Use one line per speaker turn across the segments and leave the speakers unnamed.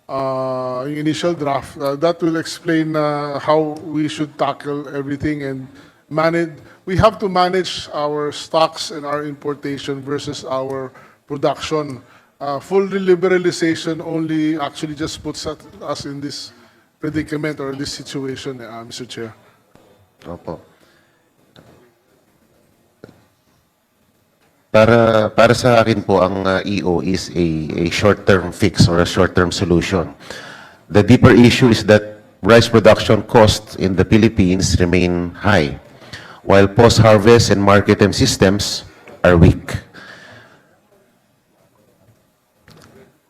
yung initial draft. That will explain how we should tackle everything and manage. We have to manage our stocks and our importation versus our production. Full liberalization only actually just puts us in this predicament or this situation, Mr. Chair.
Opo. Para sa akin po, ang EO is a short-term fix or a short-term solution. The deeper issue is that rice production costs in the Philippines remain high, while post-harvest and marketing systems are weak.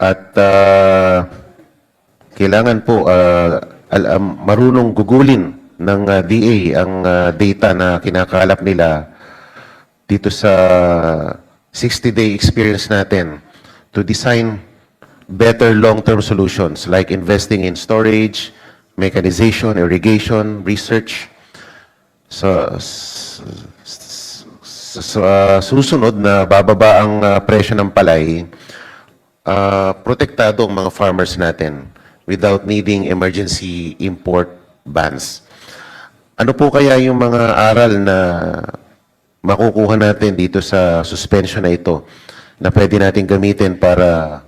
At kailangan po marunong gugulin ng DA ang data na kinakalap nila dito sa 60-day experience natin to design better long-term solutions like investing in storage, mechanization, irrigation, research. Susunod na bababa ang presyo ng palay, protektado ang mga farmers natin without needing emergency import bans. Ano po kaya yung mga aral na makukuha natin dito sa suspension na ito na pwede natin gamitin para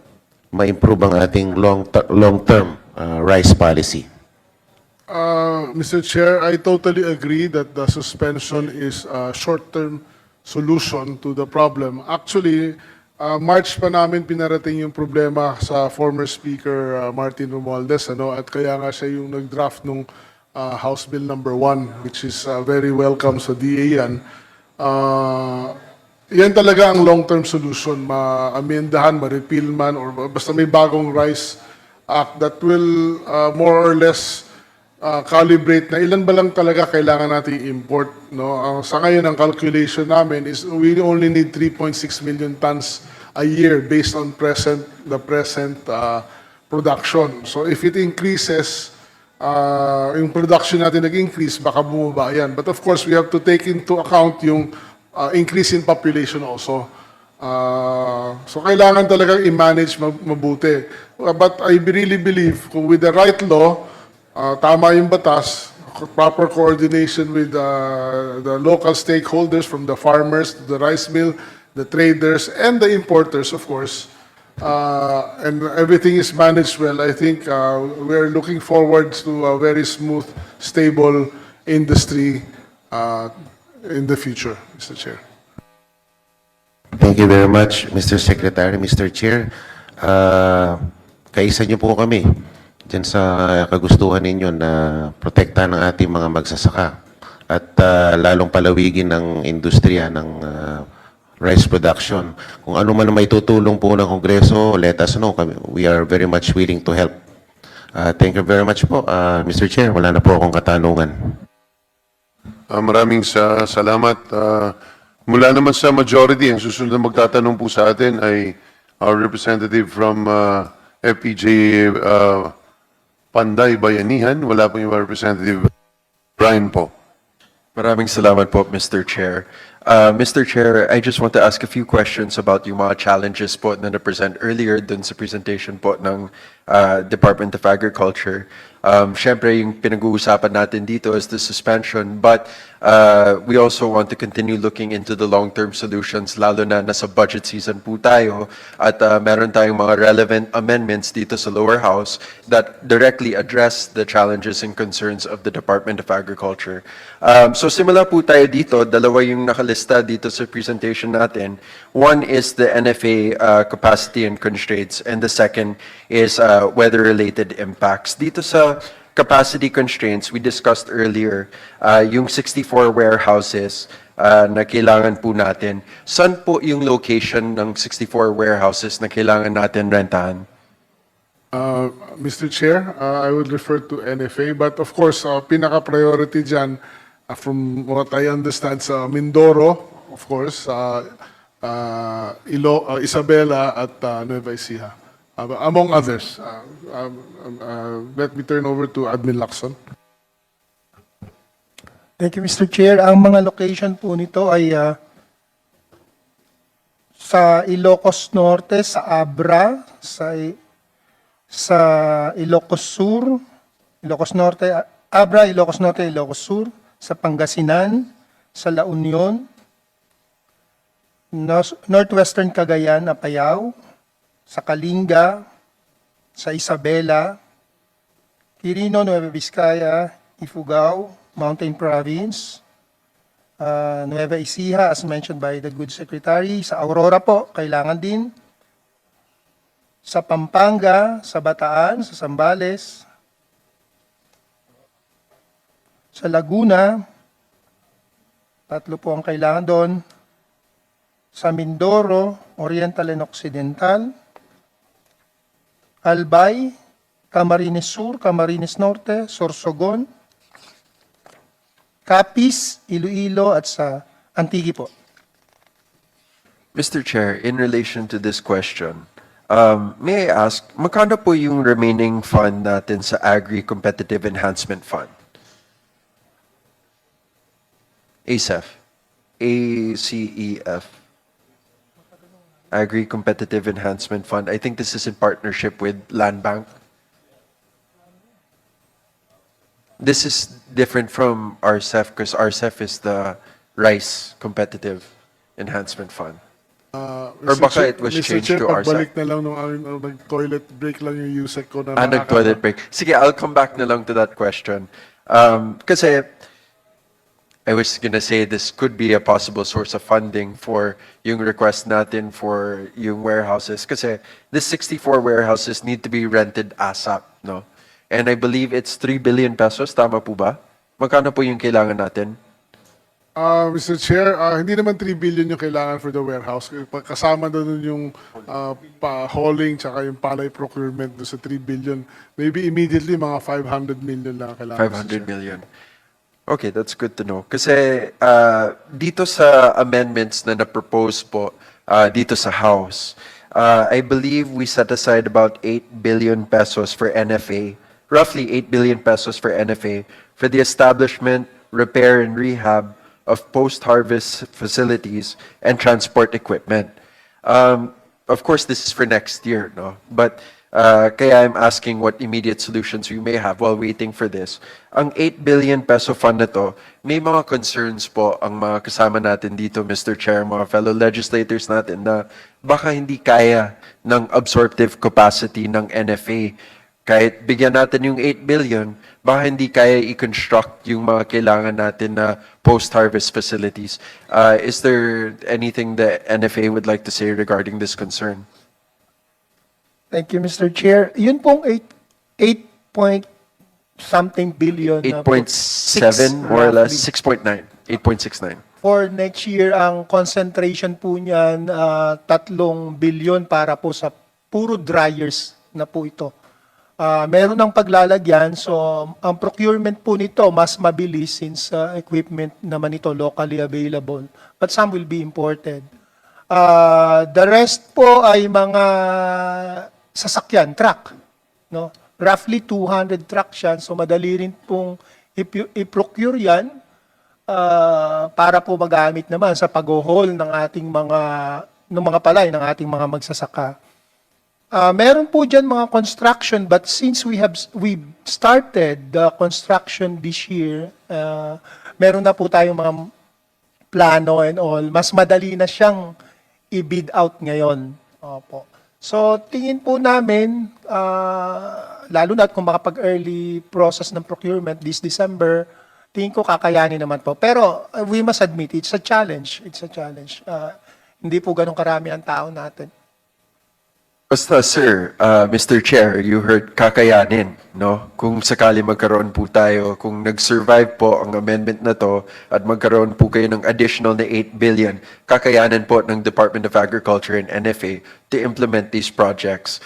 ma-improve ang ating long-term rice policy?
Mr. Chair, I totally agree that the suspension is a short-term solution to the problem. Actually, March pa namin pinarating yung problema sa former Speaker Martin Romualdez, at kaya nga siya yung nag-draft nung House Bill number 1, which is very welcome sa DA yan. Yan talaga ang long-term solution, ma-amendahan, ma-repeal man, or basta may bagong Rice Act that will more or less calibrate na ilan ba lang talaga kailangan natin i-import. No? Sa ngayon, ang calculation namin is we only need 3.6 million tons a year based on the present production. So if it increases, yung production natin nag-increase, baka bumaba yan. But of course, we have to take into account yung increase in population also. So kailangan talagang i-manage mabuti. But I really believe kung with the right law, tama yung batas, proper coordination with the local stakeholders from the farmers to the rice mill, the traders, and the importers, of course, and everything is managed well, I think we're looking forward to a very smooth, stable industry in the future, Mr. Chair.
Thank you very much, Mr. Secretary, Mr. Chair. Kaisa niyo po kami dyan sa kagustuhan ninyo na protektahan ng ating mga magsasaka at lalong palawigin ng industriya ng rice production. Kung ano man may tutulong po ng Kongreso, let us know. We are very much willing to help. Thank you very much po, Mr. Chair. Wala na po akong katanungan.
Maraming salamat. Mula naman sa majority, ang susunod na magtatanong po sa atin ay our representative from FPJ Panday Bayanihan. Wala po yung representative. Brian po.
Maraming salamat po, Mr. Chair. Mr. Chair, I just want to ask a few questions about yung mga challenges po na na-present earlier dun sa presentation po ng Department of Agriculture. Siyempre, yung pinag-uusapan natin dito is the suspension, but we also want to continue looking into the long-term solutions, lalo na nasa budget season po tayo, at meron tayong mga relevant amendments dito sa lower house that directly address the challenges and concerns of the Department of Agriculture. So simula po tayo dito, dalawa yung nakalista dito sa presentation natin. One is the NFA capacity and constraints, and the second is weather-related impacts. Dito sa capacity constraints, we discussed earlier, yung 64 warehouses na kailangan po natin. Saan po yung location ng 64 warehouses na kailangan natin rentahan?
Mr. Chair, I would refer to NFA, but of course, pinaka-priority dyan, from what I understand, sa Mindoro, of course, Isabela at Nueva Ecija. Among others. Let me turn over to Admin Lacson.
Thank you, Mr. Chair. Ang mga location po nito ay sa Ilocos Norte, sa Abra, sa sa Ilocos Sur, Ilocos Norte, Abra, Ilocos Norte, Ilocos Sur, sa Pangasinan, sa La Union, Northwestern Cagayan, Apayao, sa Kalinga, sa Isabela, Quirino, Nueva Vizcaya, Ifugao, Mountain Province, Nueva Ecija, as mentioned by the good secretary. Sa Aurora po, kailangan din. Sa Pampanga, sa Bataan, sa Zambales. Sa Laguna, 3 po ang kailangan doon. Sa Mindoro, Oriental and Occidental. Albay, Camarines Sur, Camarines Norte, Sorsogon, Capiz, Iloilo at sa Antique po.
Mr. Chair, in relation to this question, may I ask, magkano po yung remaining fund natin sa Agri-Competitive Enhancement Fund? ACEF. ACEF. Agri-Competitive Enhancement Fund. I think this is in partnership with Land Bank. This is different from RCEF because RCEF is the Rice Competitive Enhancement Fund. Or baka it was
Mr.
changed
Chair,
to RCEF.
pagbalik na lang nung nag-toilet break lang yung USEC ko na
Nag-toilet break. Sige, I'll come back na lang to that question. Kasi I was gonna say this could be a possible source of funding for yung request natin for yung warehouses. Kasi this 64 warehouses need to be rented ASAP, no? And I believe it's 3 billion pesos, tama po ba? Magkano po yung kailangan natin?
Mr. Chair, hindi naman 3 billion yung kailangan for the warehouse. Kasama doon yung hauling tsaka yung palay procurement doon sa 3 billion. Maybe immediately mga 500 million lang ang kailangan.
500 million. Okay, that's good to know. Kasi dito sa amendments na na-propose po dito sa House, I believe we set aside about 8 billion pesos for NFA, roughly 8 billion pesos for NFA, for the establishment, repair, and rehab of post-harvest facilities and transport equipment. Of course, this is for next year, no? But kaya I'm asking what immediate solutions we may have while waiting for this. Ang 8 billion peso fund na to, may mga concerns po ang mga kasama natin dito, Mr. Chair, mga fellow legislators natin na baka hindi kaya ng absorptive capacity ng NFA. Kahit bigyan natin yung 8 billion, baka hindi kaya i-construct yung mga kailangan natin na post-harvest facilities. Is there anything that NFA would like to say regarding this concern?
Thank you, Mr. Chair. Yun pong 8 point something billion. na po,
8.7 more or less,
roughly.
6.9, 8.69.
For next year, ang concentration po niyan, 3 billion para po sa puro dryers na po ito. Meron ng paglalagyan, so ang procurement po nito mas mabilis since equipment naman ito locally available. But some will be imported. The rest po ay mga sasakyan, truck. No? Roughly 200 trucks yan, so madali rin pong i-procure yan para po magamit naman sa pag-haul ng ating mga palay, ng ating mga magsasaka. Meron po dyan mga construction, but since we started the construction this year, meron na po tayong mga plano and all, mas madali na siyang i-bid out ngayon. Opo. So, tingin po namin, lalo na kung makapag-early process ng procurement this December, tingin ko kakayanin naman po. Pero we must admit, it's a challenge. It's a challenge. Hindi po ganun karami ang tao natin.
Basta sir, Mr. Chair, you heard kakayanin, no? Kung sakali magkaroon po tayo, kung nag-survive po ang amendment na to at magkaroon po kayo ng additional na 8 billion, kakayanin po ng Department of Agriculture and NFA to implement these projects.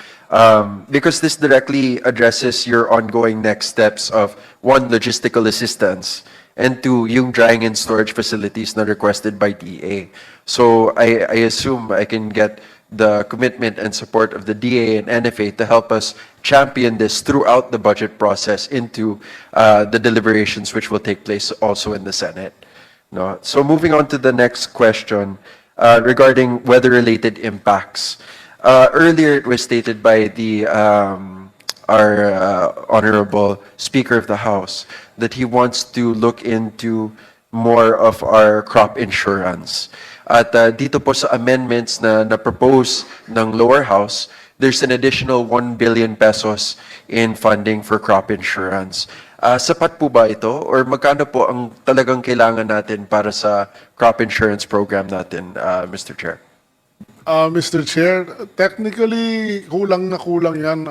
Because this directly addresses your ongoing next steps of 1, logistical assistance, and 2, yung drying and storage facilities na requested by DA. So I assume I can get the commitment and support of the DA and NFA to help us champion this throughout the budget process into the deliberations which will take place also in the Senate. No? So moving on to the next question regarding weather-related impacts. Earlier it was stated by the our Honorable Speaker of the House that he wants to look into more of our crop insurance. At dito po sa amendments na na-propose ng lower house, there's an additional 1 billion pesos in funding for crop insurance. Sapat po ba ito? Or magkano po ang talagang kailangan natin para sa crop insurance program natin, Mr. Chair?
Mr. Chair, technically, kulang na kulang yan.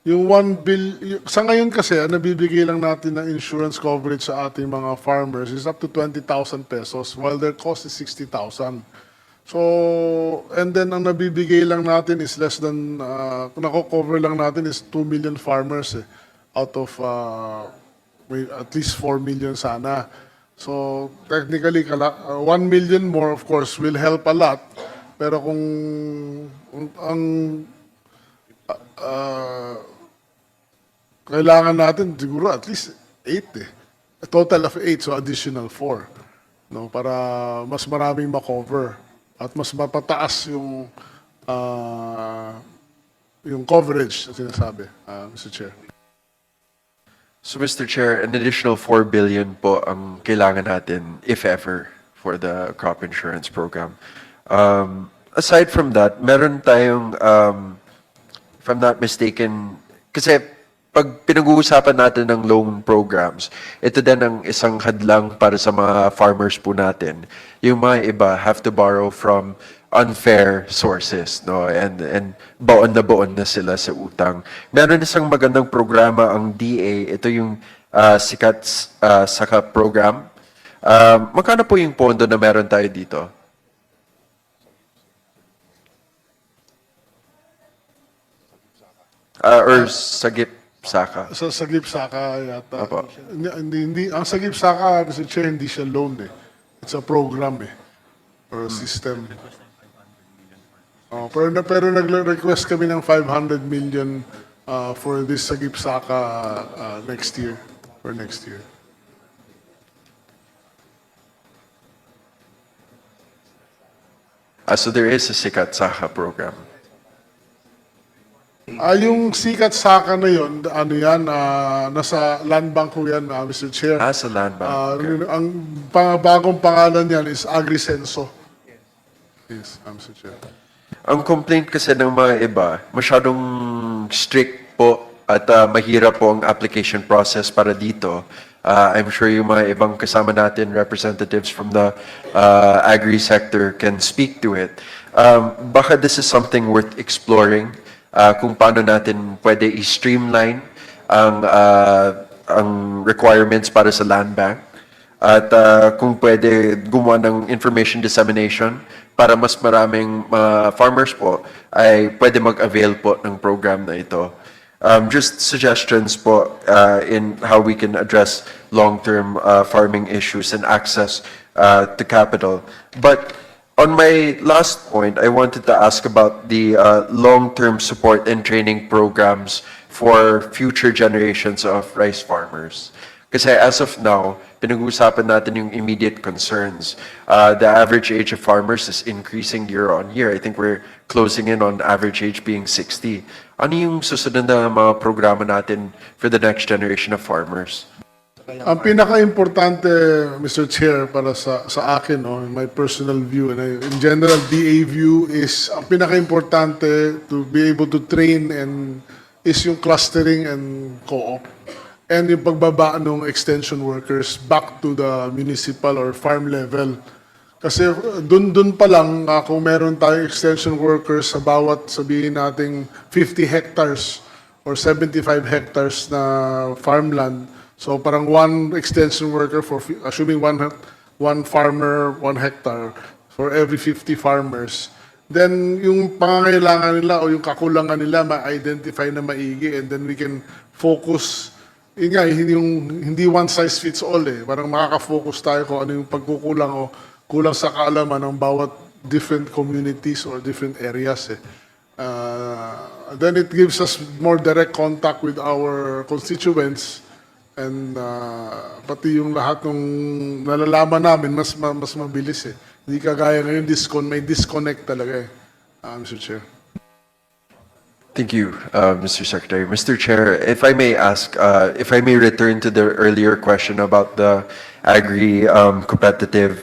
Yung 1 bill, sa ngayon kasi, ang nabibigay lang natin ng insurance coverage sa ating mga farmers is up to 20,000 pesos, while their cost is 60,000. So, and then ang nabibigay lang natin is less than, kung nako-cover lang natin is 2 million farmers out of at least 4 million sana. So, technically, 1 million more, of course, will help a lot. Pero kung ang kailangan natin siguro at least 8 A total of 8, so additional 4. No, para mas maraming ma-cover at mas mapataas yung coverage na sinasabi, Mr. Chair.
So, Mr. Chair, an additional 4 billion po ang kailangan natin, if ever, for the crop insurance program. Aside from that, meron tayong, if I'm not mistaken, kasi pag pinag-uusapan natin ng loan programs, ito din ang isang hadlang para sa mga farmers po natin. Yung mga iba have to borrow from unfair sources, no? And baon na sila sa utang. Meron isang magandang programa ang DA, ito yung Sikat Saka program. Magkano po yung pondo na meron tayo dito? Or Sagip Saka?
Sa Sagip Saka yata.
Apo.
Hindi, ang Sagip Saka, Mr. Chair, hindi siya loan It's a program or a system. Pero nag-request kami ng 500 million for this Sagip Saka next year. For next year.
So there is a Sikat Saka program.
Yung Sikat Saka na yun, ano yan, nasa land bank ko yan, Mr. Chair.
Sa land bank.
Ang bagong pangalan yan is Agrisenso. Yes, Mr. Chair.
Ang complaint kasi ng mga iba, masyadong strict po at mahirap po ang application process para dito. I'm sure yung mga ibang kasama natin, representatives from the agri-sector can speak to it. Baka this is something worth exploring, kung paano natin pwede i-streamline ang requirements para sa land bank at kung pwede gumawa ng information dissemination para mas maraming farmers po ay pwede mag-avail po ng program na ito. Just suggestions po in how we can address long-term farming issues and access to capital. But on my last point, I wanted to ask about the long-term support and training programs for future generations of rice farmers. Kasi as of now, pinag-uusapan natin yung immediate concerns. The average age of farmers is increasing year on year. I think we're closing in on average age being 60. Ano yung susunod na mga programa natin for the next generation of farmers?
Ang pinaka-importante, Mr. Chair, para sa akin, in my personal view, and in general, DA view, is ang pinaka-importante to be able to train is yung clustering and co-op. And yung pagbaba ng extension workers back to the municipal or farm level. Kasi dun pa lang, kung meron tayong extension workers sa bawat, sabihin nating 50 hectares or 75 hectares na farmland, so parang one extension worker for, assuming one farmer, 1 hectare for every 50 farmers, then yung pangangailangan nila o yung kakulangan nila ma-identify na maigi, and then we can focus. Yun nga, hindi one size fits all Parang makaka-focus tayo kung ano yung pagkukulang o kulang sa kaalaman ng bawat different communities or different areas Then it gives us more direct contact with our constituents, and pati yung lahat ng nalalaman namin mas mabilis Hindi kagaya ngayon may disconnect talaga Mr. Chair.
Thank you, Mr. Secretary. Mr. Chair, if I may ask, if I may return to the earlier question about the agri competitive